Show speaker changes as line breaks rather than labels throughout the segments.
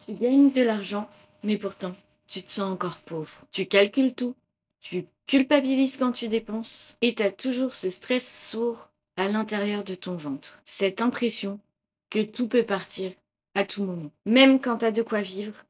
Tu gagnes de l'argent, mais pourtant, tu te sens encore pauvre. Tu calcules tout, tu culpabilises quand tu dépenses, et tu as toujours ce stress sourd à l'intérieur de ton ventre. Cette impression que tout peut partir à tout moment. Même quand tu as de quoi vivre,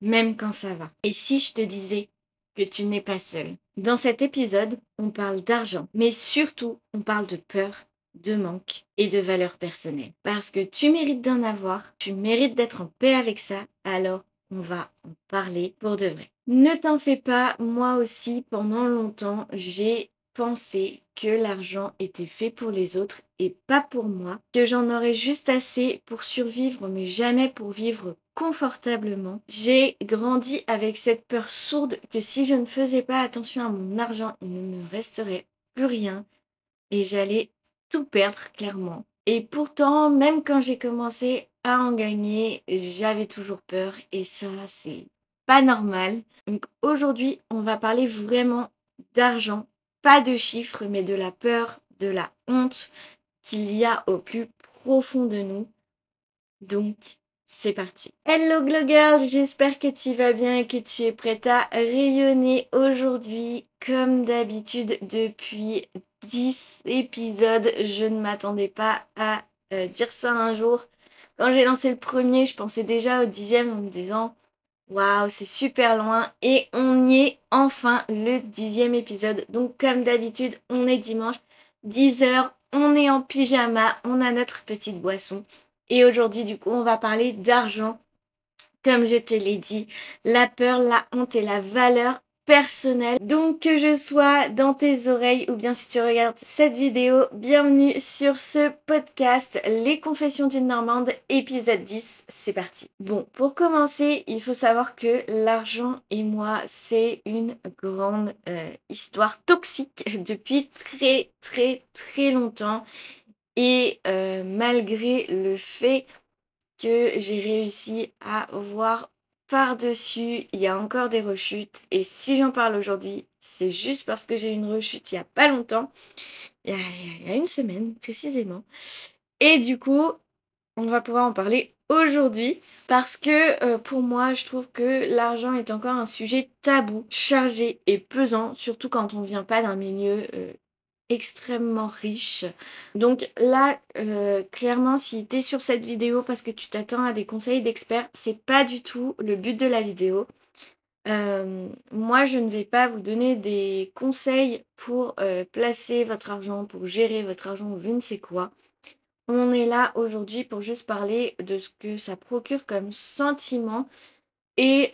même quand ça va. Et si je te disais que tu n'es pas seul? Dans cet épisode, on parle d'argent, mais surtout, on parle de peur, de manque et de valeur personnelle. Parce que tu mérites d'en avoir, tu mérites d'être en paix avec ça, alors on va en parler pour de vrai. Ne t'en fais pas, moi aussi, pendant longtemps, j'ai pensé que l'argent était fait pour les autres et pas pour moi, que j'en aurais juste assez pour survivre, mais jamais pour vivre confortablement. J'ai grandi avec cette peur sourde que si je ne faisais pas attention à mon argent, il ne me resterait plus rien et j'allais tout perdre clairement. Et pourtant, même quand j'ai commencé à en gagner, j'avais toujours peur et ça, c'est pas normal. Donc aujourd'hui, on va parler vraiment d'argent, pas de chiffres, mais de la peur, de la honte qu'il y a au plus profond de nous. Donc, c'est parti. Hello Glow Girl, j'espère que tu vas bien et que tu es prête à rayonner aujourd'hui. Comme d'habitude, depuis 10 épisodes, je ne m'attendais pas à dire ça un jour. Quand j'ai lancé le premier, je pensais déjà au 10e en me disant waouh, c'est super loin et on y est enfin, le 10e épisode. Donc comme d'habitude, on est dimanche, 10h, on est en pyjama, on a notre petite boisson. Et aujourd'hui, du coup, on va parler d'argent. Comme je te l'ai dit, la peur, la honte et la valeur personnelle. Donc que je sois dans tes oreilles ou bien si tu regardes cette vidéo, bienvenue sur ce podcast Les Confessions d'une Normande, épisode 10, c'est parti. Bon, pour commencer, il faut savoir que l'argent et moi, c'est une grande histoire toxique depuis très longtemps. Et malgré le fait que j'ai réussi à voir par-dessus, il y a encore des rechutes. Et si j'en parle aujourd'hui, c'est juste parce que j'ai eu une rechute il n'y a pas longtemps, il y a une semaine précisément. Et du coup, on va pouvoir en parler aujourd'hui parce que pour moi, je trouve que l'argent est encore un sujet tabou, chargé et pesant, surtout quand on vient pas d'un milieu extrêmement riche. Donc là, clairement, si tu es sur cette vidéo parce que tu t'attends à des conseils d'experts, c'est pas du tout le but de la vidéo. Moi, je ne vais pas vous donner des conseils pour placer votre argent, pour gérer votre argent ou je ne sais quoi. On est là aujourd'hui pour juste parler de ce que ça procure comme sentiment et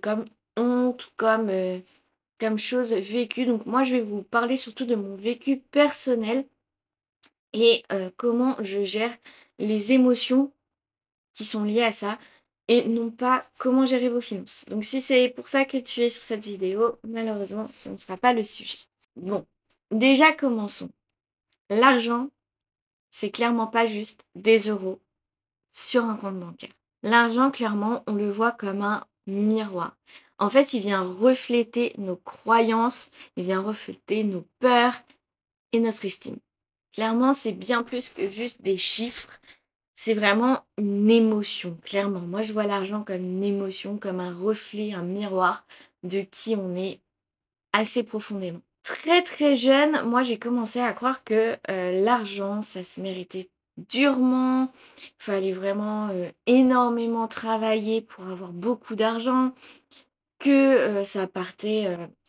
comme honte, comme chose vécue. Donc moi, je vais vous parler surtout de mon vécu personnel et comment je gère les émotions qui sont liées à ça et non pas comment gérer vos finances. Donc si c'est pour ça que tu es sur cette vidéo, malheureusement, ce ne sera pas le sujet. Bon, déjà commençons. L'argent, c'est clairement pas juste des euros sur un compte bancaire. L'argent, clairement, on le voit comme un miroir. En fait, il vient refléter nos croyances, il vient refléter nos peurs et notre estime. Clairement, c'est bien plus que juste des chiffres. C'est vraiment une émotion, clairement. Moi, je vois l'argent comme une émotion, comme un reflet, un miroir de qui on est assez profondément. Très jeune, moi, j'ai commencé à croire que l'argent, ça se méritait durement. Il fallait vraiment énormément travailler pour avoir beaucoup d'argent, que ça partait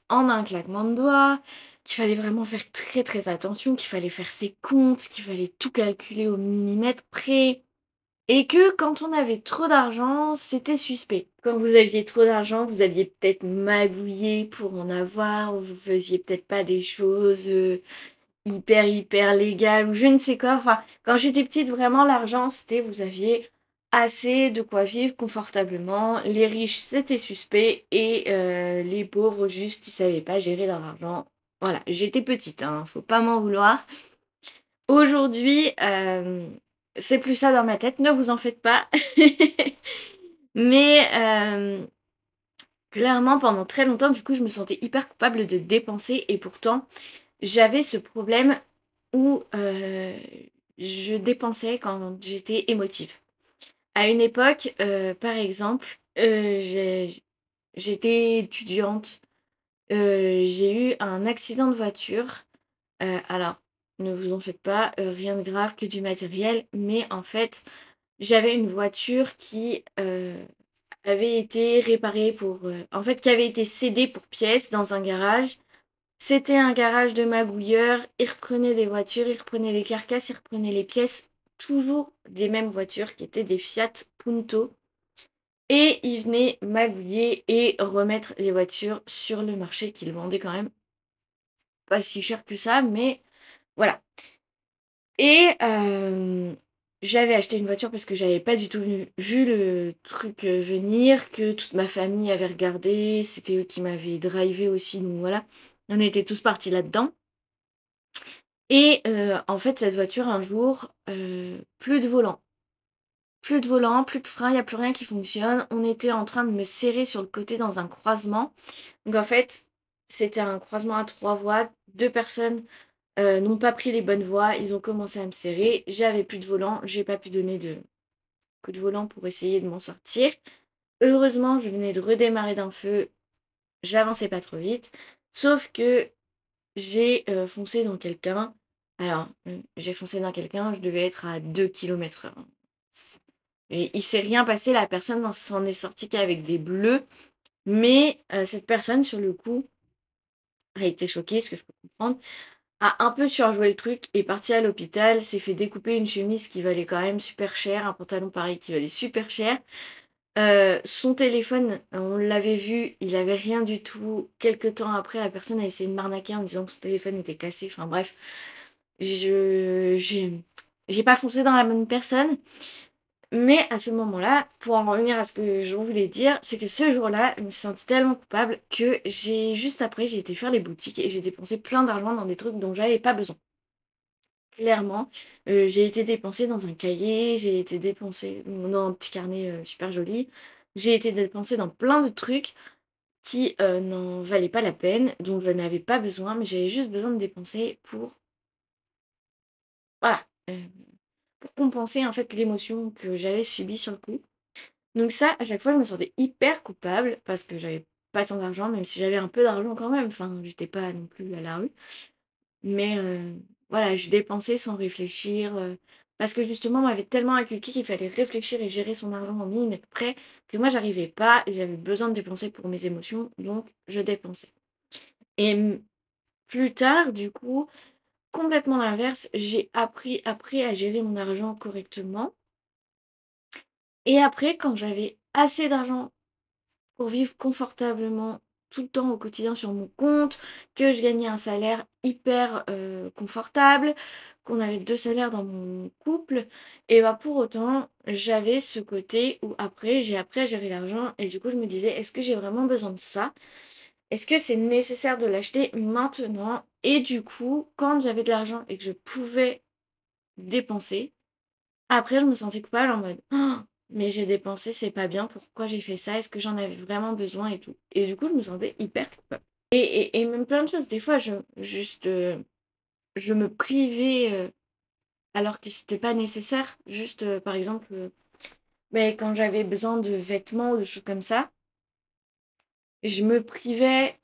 en un claquement de doigts, qu'il fallait vraiment faire très attention, qu'il fallait faire ses comptes, qu'il fallait tout calculer au millimètre près. Et que quand on avait trop d'argent, c'était suspect. Quand vous aviez trop d'argent, vous alliez peut-être magouiller pour en avoir, ou vous faisiez peut-être pas des choses hyper légales, ou je ne sais quoi. Enfin, quand j'étais petite, vraiment, l'argent, c'était vous aviez assez de quoi vivre confortablement. Les riches, c'était suspect, et les pauvres, juste, ils savaient pas gérer leur argent. Voilà, j'étais petite, hein, faut pas m'en vouloir. Aujourd'hui, c'est plus ça dans ma tête, ne vous en faites pas. Mais clairement, pendant très longtemps, du coup, je me sentais hyper coupable de dépenser et pourtant, j'avais ce problème où je dépensais quand j'étais émotive. À une époque, par exemple, j'étais étudiante, j'ai eu un accident de voiture. Alors, ne vous en faites pas, rien de grave, que du matériel, mais en fait, j'avais une voiture qui, avait été réparée en fait, qui avait été cédée pour pièces dans un garage. C'était un garage de magouilleurs, ils reprenaient des voitures, ils reprenaient les carcasses, ils reprenaient les pièces, toujours des mêmes voitures qui étaient des Fiat Punto. Et ils venaient magouiller et remettre les voitures sur le marché qu'ils vendaient quand même pas si cher que ça, mais voilà. Et j'avais acheté une voiture parce que j'avais pas du tout vu le truc venir, que toute ma famille avait regardé, c'était eux qui m'avaient drivé aussi, donc voilà. On était tous partis là-dedans. Et en fait, cette voiture, un jour, plus de volant. Plus de volant, plus de frein, il y a plus rien qui fonctionne. On était en train de me serrer sur le côté dans un croisement. Donc en fait, c'était un croisement à 3 voies. 2 personnes, n'ont pas pris les bonnes voies. Ils ont commencé à me serrer. J'avais plus de volant. J'ai pas pu donner de coup de volant pour essayer de m'en sortir. Heureusement, je venais de redémarrer d'un feu. J'avançais pas trop vite. Sauf que j'ai, foncé dans quelqu'un. Alors, j'ai foncé dans quelqu'un, je devais être à 2 km/h. Et il s'est rien passé, la personne s'en est sortie qu'avec des bleus. Mais cette personne, sur le coup, a été choquée, ce que je peux comprendre, a un peu surjoué le truc, est partie à l'hôpital, s'est fait découper une chemise qui valait quand même super cher, un pantalon pareil qui valait super cher. Son téléphone, on l'avait vu, il avait rien du tout. Quelque temps après, la personne a essayé de m'arnaquer en disant que son téléphone était cassé. Enfin bref, je j'ai pas foncé dans la bonne personne. Mais à ce moment-là, pour en revenir à ce que je voulais dire, c'est que ce jour-là, je me suis sentie tellement coupable que juste après, j'ai été faire les boutiques et j'ai dépensé plein d'argent dans des trucs dont j'avais pas besoin. Clairement, j'ai été dépensée dans un cahier, j'ai été dépensée dans un petit carnet, super joli. J'ai été dépensée dans plein de trucs qui, n'en valaient pas la peine, dont je n'avais pas besoin, mais j'avais juste besoin de dépenser pour voilà, pour compenser, en fait, l'émotion que j'avais subie sur le coup. Donc ça, à chaque fois, je me sentais hyper coupable parce que j'avais pas tant d'argent, même si j'avais un peu d'argent quand même, enfin, j'étais pas non plus à la rue. Mais voilà, je dépensais sans réfléchir, parce que justement, on m'avait tellement inculqué qu'il fallait réfléchir et gérer son argent au millimètre près, que moi j'arrivais pas et j'avais besoin de dépenser pour mes émotions, donc je dépensais. Et plus tard, du coup, complètement l'inverse, j'ai appris après à gérer mon argent correctement. Et après, quand j'avais assez d'argent pour vivre confortablement tout le temps au quotidien sur mon compte, que je gagnais un salaire hyper, confortable, qu'on avait 2 salaires dans mon couple et bah, pour autant, j'avais ce côté où après, j'ai appris à gérer l'argent et du coup, je me disais: «Est-ce que j'ai vraiment besoin de ça? Est-ce que c'est nécessaire de l'acheter maintenant?» Et du coup, quand j'avais de l'argent et que je pouvais dépenser, après je me sentais coupable en mode: «Oh, mais j'ai dépensé, c'est pas bien, pourquoi j'ai fait ça? Est-ce que j'en avais vraiment besoin et tout?» Et du coup, je me sentais hyper coupable. Et même plein de choses. Des fois, je me privais, alors que c'était pas nécessaire. Juste, par exemple, beh, quand j'avais besoin de vêtements ou de choses comme ça, je me privais,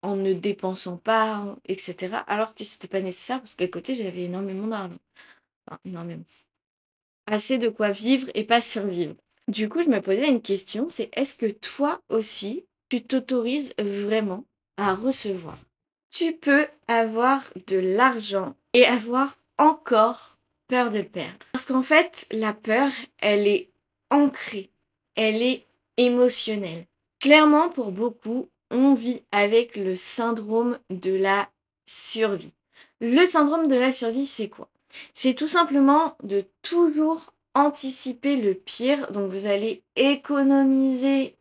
en ne dépensant pas, et cetera, alors que c'était pas nécessaire parce qu'à côté, j'avais énormément d'argent. Enfin, énormément. Assez de quoi vivre et pas survivre. Du coup, je me posais une question, c'est est-ce que toi aussi, tu t'autorises vraiment à recevoir? Tu peux avoir de l'argent et avoir encore peur de le perdre. Parce qu'en fait, la peur, elle est ancrée, elle est émotionnelle. Clairement, pour beaucoup, on vit avec le syndrome de la survie. Le syndrome de la survie, c'est quoi? C'est tout simplement de toujours anticiper le pire. Donc vous allez économiser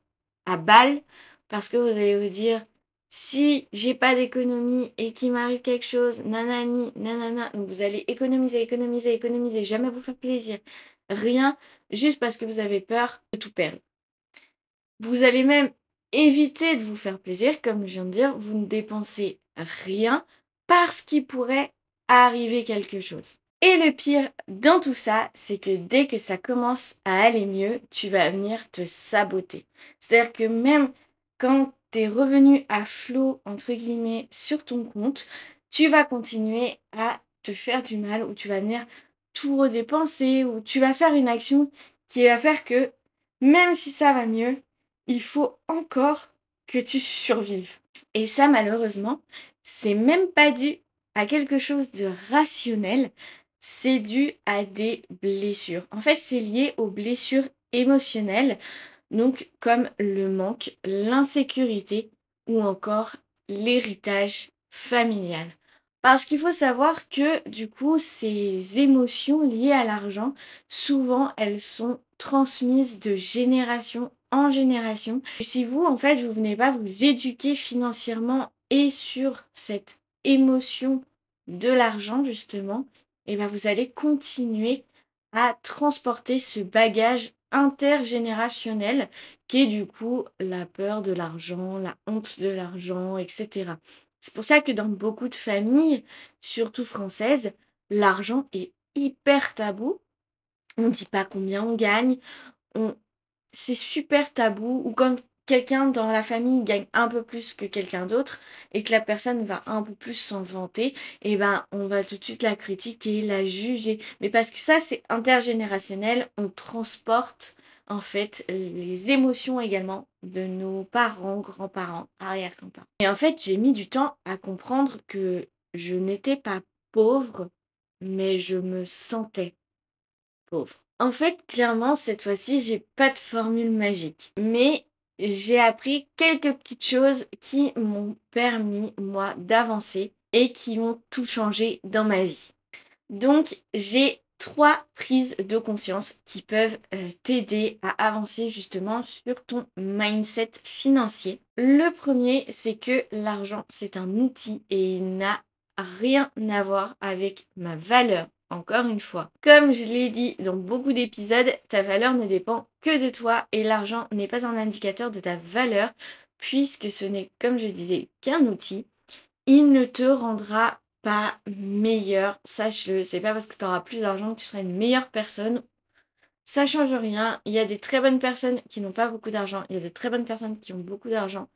à balle parce que vous allez vous dire si j'ai pas d'économie et qu'il m'arrive quelque chose, nanani, nanana. Donc vous allez économiser, économiser, économiser, jamais vous faire plaisir. Rien, juste parce que vous avez peur de tout perdre. Vous allez même éviter de vous faire plaisir, comme je viens de dire, vous ne dépensez rien parce qu'il pourrait arriver quelque chose. Et le pire dans tout ça, c'est que dès que ça commence à aller mieux, tu vas venir te saboter. C'est-à-dire que même quand tes revenus à flot, entre guillemets, sur ton compte, tu vas continuer à te faire du mal ou tu vas venir tout redépenser ou tu vas faire une action qui va faire que même si ça va mieux, il faut encore que tu survives. Et ça, malheureusement, c'est même pas dû à quelque chose de rationnel, c'est dû à des blessures. En fait, c'est lié aux blessures émotionnelles, donc comme le manque, l'insécurité ou encore l'héritage familial. Parce qu'il faut savoir que du coup, ces émotions liées à l'argent, souvent, elles sont transmises de génération en génération. Et si vous, en fait, vous venez pas vous éduquer financièrement et sur cette émotion de l'argent, justement, et ben vous allez continuer à transporter ce bagage intergénérationnel qui est du coup la peur de l'argent, la honte de l'argent, etc. C'est pour ça que dans beaucoup de familles, surtout françaises, l'argent est hyper tabou. On ne dit pas combien on gagne, on... c'est super tabou. Ou quand quelqu'un dans la famille gagne un peu plus que quelqu'un d'autre et que la personne va un peu plus s'en vanter, et ben on va tout de suite la critiquer, la juger. Mais parce que ça, c'est intergénérationnel, on transporte en fait les émotions également de nos parents, grands-parents, arrière-grands-parents. Et en fait, j'ai mis du temps à comprendre que je n'étais pas pauvre, mais je me sentais pauvre. En fait, clairement, cette fois-ci, j'ai pas de formule magique. Mais j'ai appris quelques petites choses qui m'ont permis, moi, d'avancer et qui ont tout changé dans ma vie. Donc, j'ai 3 prises de conscience qui peuvent t'aider à avancer justement sur ton mindset financier. Le premier, c'est que l'argent, c'est un outil et il n'a rien à voir avec ma valeur. Encore une fois, comme je l'ai dit dans beaucoup d'épisodes, ta valeur ne dépend que de toi et l'argent n'est pas un indicateur de ta valeur puisque ce n'est, comme je disais, qu'un outil. Il ne te rendra pas meilleur, sache-le. C'est pas parce que tu auras plus d'argent que tu seras une meilleure personne. Ça change rien. Il y a des très bonnes personnes qui n'ont pas beaucoup d'argent. Il y a de très bonnes personnes qui ont beaucoup d'argent.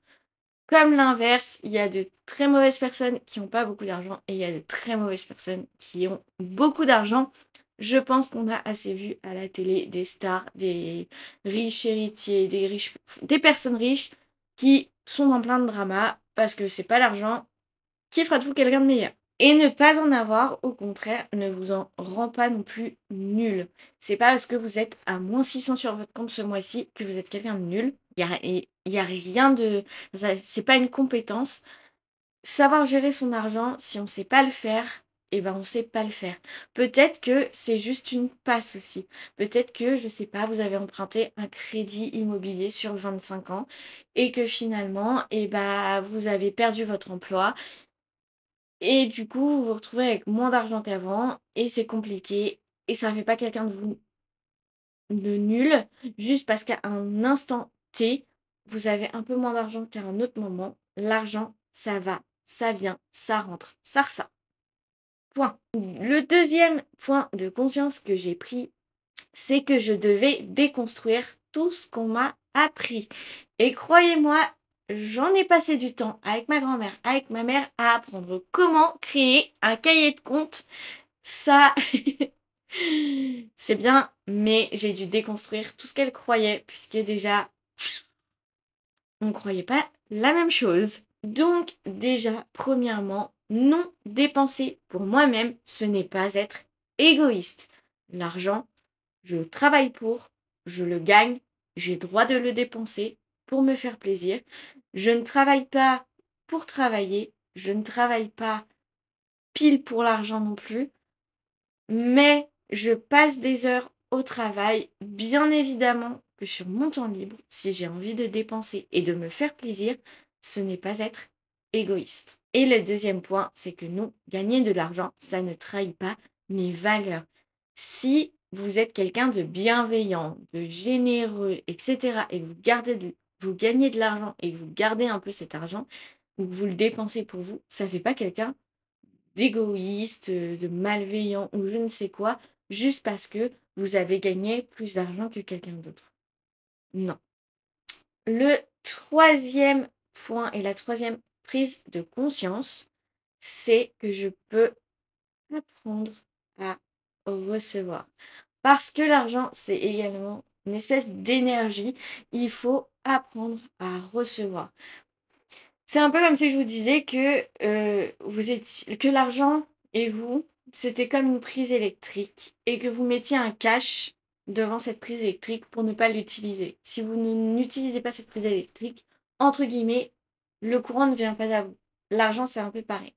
Comme l'inverse, il y a de très mauvaises personnes qui n'ont pas beaucoup d'argent et il y a de très mauvaises personnes qui ont beaucoup d'argent. Je pense qu'on a assez vu à la télé des stars, des riches héritiers, des personnes riches qui sont dans plein de dramas parce que c'est pas l'argent qui fera de vous quelqu'un de meilleur. Et ne pas en avoir, au contraire, ne vous en rend pas non plus nul. C'est pas parce que vous êtes à moins 600 sur votre compte ce mois-ci que vous êtes quelqu'un de nul. Il y a rien de... C'est pas une compétence. Savoir gérer son argent, si on sait pas le faire, eh ben on sait pas le faire. Peut-être que c'est juste une passe aussi. Peut-être que, je sais pas, vous avez emprunté un crédit immobilier sur 25 ans et que finalement, eh ben, vous avez perdu votre emploi et du coup, vous vous retrouvez avec moins d'argent qu'avant et c'est compliqué et ça fait pas quelqu'un de vous de nul, juste parce qu'à un instant T, vous avez un peu moins d'argent qu'à un autre moment. L'argent, ça va, ça vient, ça rentre, ça ressort. Point. Le deuxième point de conscience que j'ai pris, c'est que je devais déconstruire tout ce qu'on m'a appris. Et croyez-moi, j'en ai passé du temps avec ma grand-mère, avec ma mère, à apprendre comment créer un cahier de compte. Ça, c'est bien, mais j'ai dû déconstruire tout ce qu'elle croyait, puisque déjà, on ne croyait pas la même chose. Donc déjà, premièrement, non dépenser pour moi-même, ce n'est pas être égoïste. L'argent, je travaille pour, je le gagne, j'ai droit de le dépenser pour me faire plaisir. Je ne travaille pas pour travailler, je ne travaille pas pile pour l'argent non plus, mais je passe des heures au travail, bien évidemment que sur mon temps libre, si j'ai envie de dépenser et de me faire plaisir, ce n'est pas être égoïste. Et le deuxième point, c'est que non, gagner de l'argent, ça ne trahit pas mes valeurs. Si vous êtes quelqu'un de bienveillant, de généreux, etc., et que vous gagnez de l'argent et que vous gardez un peu cet argent, ou que vous le dépensez pour vous, ça ne fait pas quelqu'un d'égoïste, de malveillant ou je ne sais quoi, juste parce que vous avez gagné plus d'argent que quelqu'un d'autre. Non. Le troisième point et la troisième prise de conscience, c'est que je peux apprendre à recevoir. Parce que l'argent, c'est également une espèce d'énergie. Il faut apprendre à recevoir. C'est un peu comme si je vous disais que l'argent et vous, c'était comme une prise électrique et que vous mettiez un cache devant cette prise électrique pour ne pas l'utiliser. Si vous n'utilisez pas cette prise électrique, entre guillemets, le courant ne vient pas à vous. L'argent, c'est un peu pareil.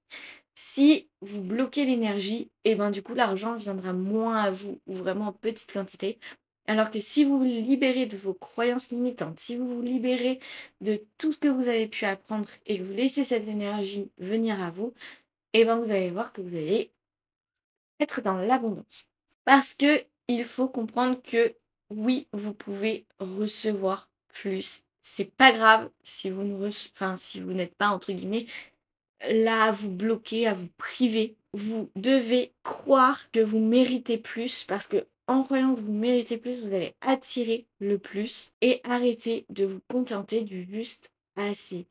Si vous bloquez l'énergie, et ben du coup l'argent viendra moins à vous, ou vraiment en petite quantité. Alors que si vous vous libérez de vos croyances limitantes, si vous vous libérez de tout ce que vous avez pu apprendre et que vous laissez cette énergie venir à vous, et ben vous allez voir que vous allez être dans l'abondance. Parce que il faut comprendre que oui, vous pouvez recevoir plus. C'est pas grave si vous si vous n'êtes pas entre guillemets là à vous bloquer, à vous priver. Vous devez croire que vous méritez plus parce que en croyant que vous méritez plus, vous allez attirer le plus et arrêter de vous contenter du juste assez.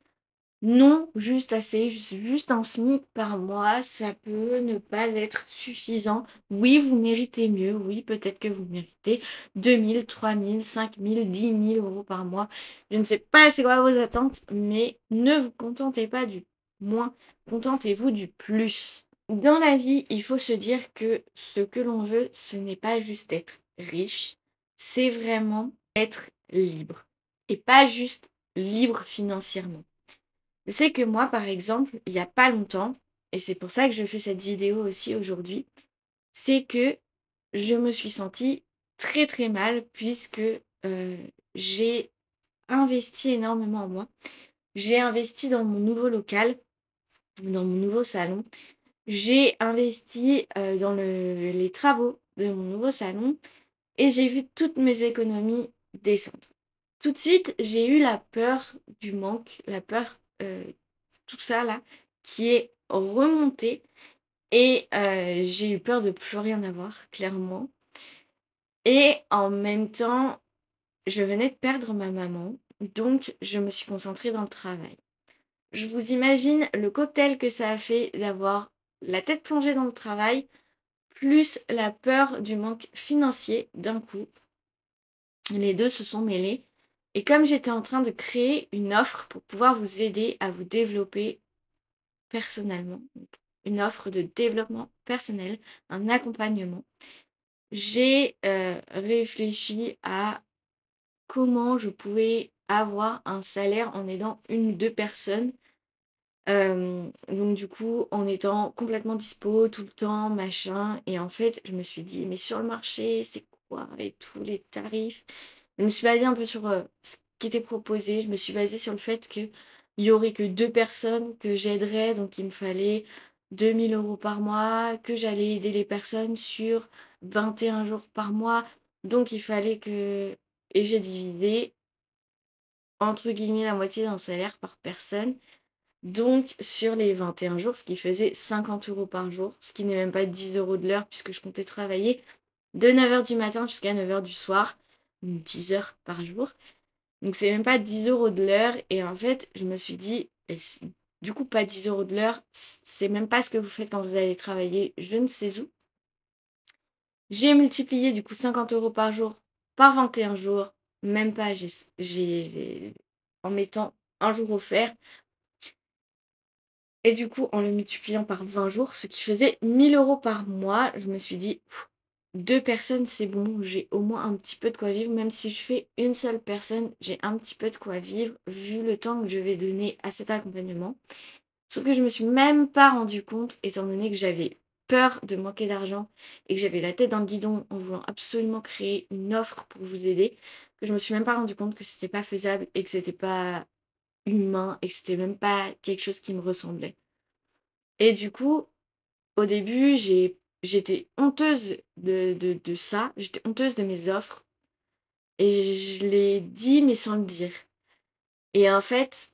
Non, juste assez, juste un SMIC par mois, ça peut ne pas être suffisant. Oui, vous méritez mieux. Oui, peut-être que vous méritez 2000, 3000, 5000, 10 000 euros par mois. Je ne sais pas c'est quoi vos attentes, mais ne vous contentez pas du moins, contentez-vous du plus. Dans la vie, il faut se dire que ce que l'on veut, ce n'est pas juste être riche, c'est vraiment être libre. Et pas juste libre financièrement. Je sais que moi, par exemple, il n'y a pas longtemps, et c'est pour ça que je fais cette vidéo aussi aujourd'hui, c'est que je me suis sentie très très mal puisque j'ai investi énormément en moi. J'ai investi dans mon nouveau local, dans mon nouveau salon. J'ai investi dans les travaux de mon nouveau salon et j'ai vu toutes mes économies descendre. Tout de suite, j'ai eu la peur du manque, la peur, tout ça là, qui est remonté et j'ai eu peur de plus rien avoir, clairement. Et en même temps, je venais de perdre ma maman, donc je me suis concentrée dans le travail. Je vous imagine le cocktail que ça a fait d'avoir la tête plongée dans le travail, plus la peur du manque financier d'un coup. Les deux se sont mêlés. Et comme j'étais en train de créer une offre pour pouvoir vous aider à vous développer personnellement, donc une offre de développement personnel, un accompagnement, j'ai réfléchi à comment je pouvais avoir un salaire en aidant une ou deux personnes. Donc du coup, en étant complètement dispo tout le temps, machin. Et en fait, je me suis dit, mais sur le marché, c'est quoi et tous les tarifs? Je me suis basée un peu sur ce qui était proposé. Je me suis basée sur le fait qu'il y aurait que deux personnes que j'aiderais. Donc il me fallait 2000 euros par mois, que j'allais aider les personnes sur 21 jours par mois. Donc il fallait que... Et j'ai divisé entre guillemets la moitié d'un salaire par personne. Donc, sur les 21 jours, ce qui faisait 50 euros par jour, ce qui n'est même pas 10 euros de l'heure, puisque je comptais travailler de 9 heures du matin jusqu'à 9 heures du soir, 10 heures par jour. Donc, c'est même pas 10 euros de l'heure. Et en fait, je me suis dit, du coup, pas 10 euros de l'heure, c'est même pas ce que vous faites quand vous allez travailler je ne sais où. J'ai multiplié du coup 50 euros par jour par 21 jours, même pas, en mettant un jour offert. Et du coup, en le multipliant par 20 jours, ce qui faisait 1000 euros par mois, je me suis dit, deux personnes, c'est bon, j'ai au moins un petit peu de quoi vivre. Même si je fais une seule personne, j'ai un petit peu de quoi vivre, vu le temps que je vais donner à cet accompagnement. Sauf que je me suis même pas rendu compte, étant donné que j'avais peur de manquer d'argent et que j'avais la tête dans le guidon en voulant absolument créer une offre pour vous aider, que je me suis même pas rendu compte que c'était pas faisable et que c'était pas humain et que c'était même pas quelque chose qui me ressemblait. Et du coup, au début, j'étais honteuse de ça, j'étais honteuse de mes offres et je l'ai dit mais sans le dire. Et en fait,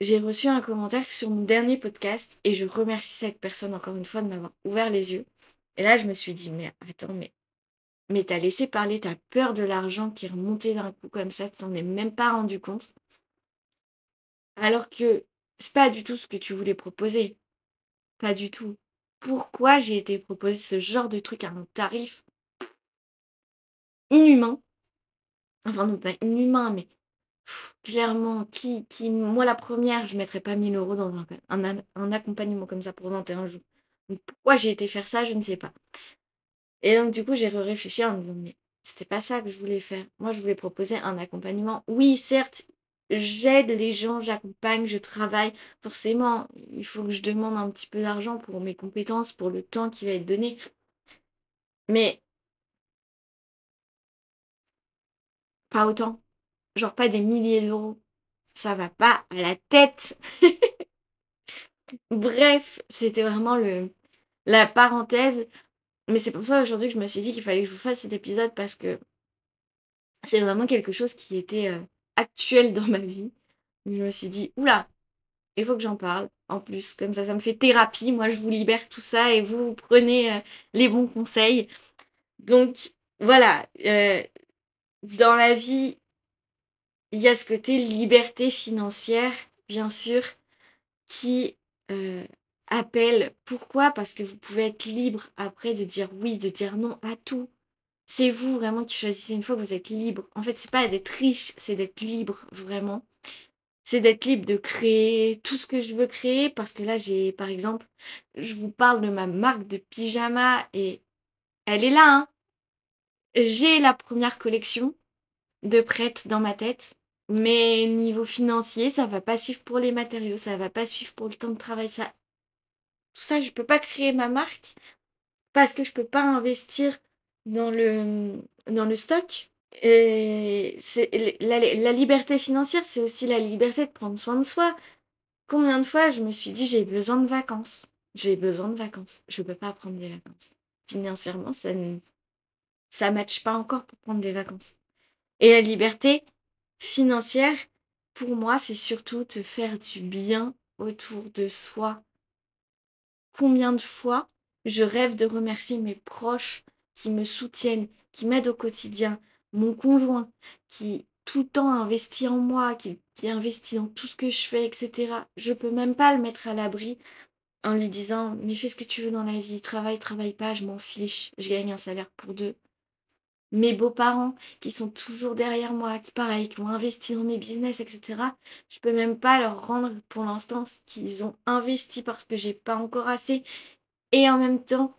j'ai reçu un commentaire sur mon dernier podcast et je remercie cette personne encore une fois de m'avoir ouvert les yeux. Et là, je me suis dit, mais attends, mais t'as laissé parler ta peur de l'argent qui est remontée d'un coup comme ça, tu t'en es même pas rendu compte. Alors que c'est pas du tout ce que tu voulais proposer. Pas du tout. Pourquoi j'ai été proposer ce genre de truc à un tarif inhumain? Enfin non, pas inhumain, mais clairement, moi la première, je mettrais pas 1 000 € dans un accompagnement comme ça pour 21 jours. Donc pourquoi j'ai été faire ça, je ne sais pas. Et donc du coup, j'ai réfléchi en me disant, mais c'était pas ça que je voulais faire. Moi, je voulais proposer un accompagnement. Oui, certes, j'aide les gens, j'accompagne, je travaille. Forcément, il faut que je demande un petit peu d'argent pour mes compétences, pour le temps qui va être donné. Mais pas autant. Genre pas des milliers d'euros. Ça va pas à la tête. Bref, c'était vraiment la parenthèse. Mais c'est pour ça aujourd'hui que je me suis dit qu'il fallait que je vous fasse cet épisode parce que c'est vraiment quelque chose qui était actuel dans ma vie. Je me suis dit, oula, il faut que j'en parle. En plus, comme ça me fait thérapie. Moi, je vous libère tout ça et vous prenez les bons conseils. Donc, voilà. Dans la vie, il y a ce côté liberté financière, bien sûr, qui appelle. Pourquoi? Parce que vous pouvez être libre après de dire oui, de dire non à tout. C'est vous vraiment qui choisissez une fois que vous êtes libre. En fait, c'est pas d'être riche, c'est d'être libre, vraiment. C'est d'être libre de créer tout ce que je veux créer. Parce que là, j'ai, par exemple, je vous parle de ma marque de pyjama et elle est là, hein. J'ai la première collection de prête dans ma tête. Mais niveau financier, ça va pas suivre pour les matériaux, ça va pas suivre pour le temps de travail. Tout ça, je peux pas créer ma marque parce que je peux pas investir dans le stock. Et la liberté financière, c'est aussi la liberté de prendre soin de soi. Combien de fois je me suis dit j'ai besoin de vacances. J'ai besoin de vacances. Je peux pas prendre des vacances. Financièrement, ça matche pas encore pour prendre des vacances. Et la liberté financière, pour moi, c'est surtout te faire du bien autour de soi. Combien de fois je rêve de remercier mes proches qui me soutiennent, qui m'aident au quotidien, mon conjoint qui tout le temps investit en moi, qui investit dans tout ce que je fais, etc. Je peux même pas le mettre à l'abri en lui disant mais fais ce que tu veux dans la vie, travaille pas, je m'en fiche, je gagne un salaire pour deux. Mes beaux-parents qui sont toujours derrière moi, qui pareil, qui ont investi dans mes business, etc. Je peux même pas leur rendre pour l'instant ce qu'ils ont investi parce que j'ai pas encore assez. Et en même temps,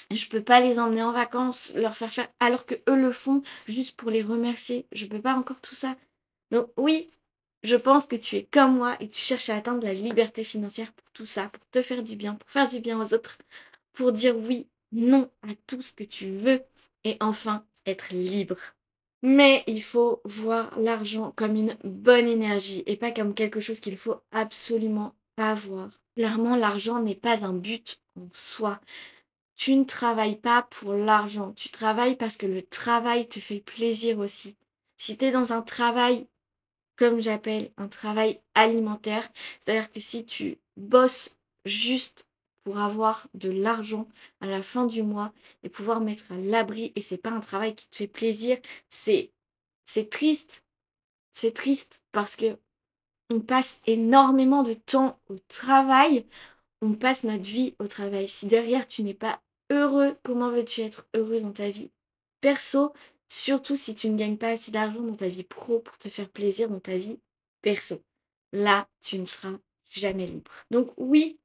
je peux pas les emmener en vacances, leur faire faire, alors que eux le font juste pour les remercier. Je peux pas encore tout ça. Donc oui, je pense que tu es comme moi et tu cherches à atteindre la liberté financière pour tout ça, pour te faire du bien, pour faire du bien aux autres, pour dire oui, non à tout ce que tu veux et enfin être libre. Mais il faut voir l'argent comme une bonne énergie et pas comme quelque chose qu'il faut absolument pas voir. Clairement, l'argent n'est pas un but en soi. Tu ne travailles pas pour l'argent, tu travailles parce que le travail te fait plaisir aussi. Si tu es dans un travail, comme j'appelle, un travail alimentaire, c'est-à-dire que si tu bosses juste pour avoir de l'argent à la fin du mois et pouvoir mettre à l'abri et c'est pas un travail qui te fait plaisir, c'est triste. C'est triste parce que on passe énormément de temps au travail, on passe notre vie au travail. Si derrière tu n'es pas heureux, comment veux-tu être heureux dans ta vie perso, surtout si tu ne gagnes pas assez d'argent dans ta vie pro pour te faire plaisir dans ta vie perso. Là, tu ne seras jamais libre. Donc oui,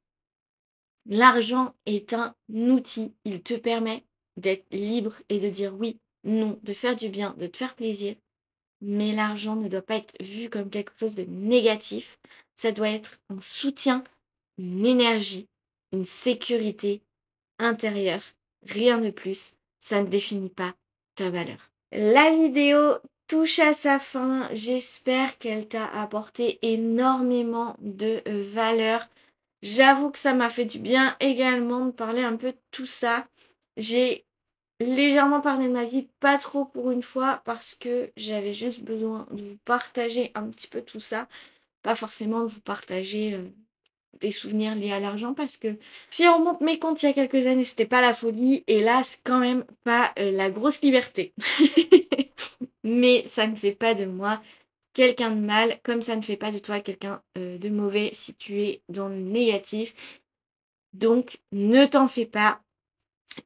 l'argent est un outil. Il te permet d'être libre et de dire oui, non, de faire du bien, de te faire plaisir. Mais l'argent ne doit pas être vu comme quelque chose de négatif. Ça doit être un soutien, une énergie, une sécurité intérieure. Rien de plus. Ça ne définit pas ta valeur. La vidéo touche à sa fin. J'espère qu'elle t'a apporté énormément de valeur. J'avoue que ça m'a fait du bien également de parler un peu de tout ça. J'ai légèrement parlé de ma vie, pas trop pour une fois, parce que j'avais juste besoin de vous partager un petit peu tout ça. pas forcément vous partager des souvenirs liés à l'argent parce que si on remonte mes comptes il y a quelques années, c'était pas la folie et là, c'est quand même pas la grosse liberté. Mais ça ne fait pas de moi quelqu'un de mal, comme ça ne fait pas de toi quelqu'un de mauvais si tu es dans le négatif. Donc, ne t'en fais pas.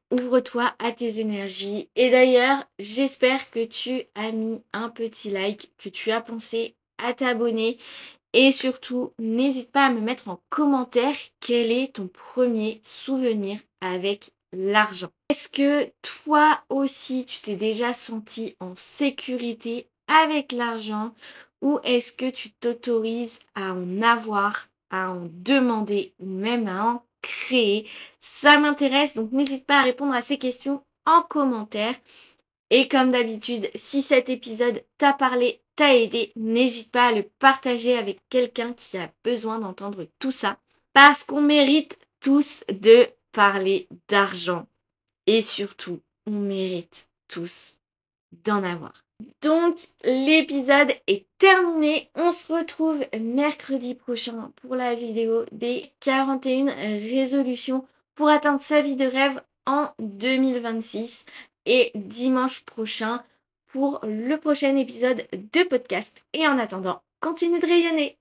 Ouvre-toi à tes énergies. Et d'ailleurs, j'espère que tu as mis un petit like, que tu as pensé à t'abonner. Et surtout, n'hésite pas à me mettre en commentaire quel est ton premier souvenir avec l'argent. Est-ce que toi aussi, tu t'es déjà senti en sécurité avec l'argent ou est-ce que tu t'autorises à en avoir, à en demander ou même à en créer? Ça m'intéresse, donc n'hésite pas à répondre à ces questions en commentaire. Et comme d'habitude, si cet épisode t'a parlé, t'a aidé, n'hésite pas à le partager avec quelqu'un qui a besoin d'entendre tout ça. Parce qu'on mérite tous de parler d'argent. Et surtout, on mérite tous d'en avoir. Donc, l'épisode est terminé. On se retrouve mercredi prochain pour la vidéo des 41 résolutions pour atteindre sa vie de rêve en 2026. Et dimanche prochain pour le prochain épisode de podcast. Et en attendant, continue de rayonner.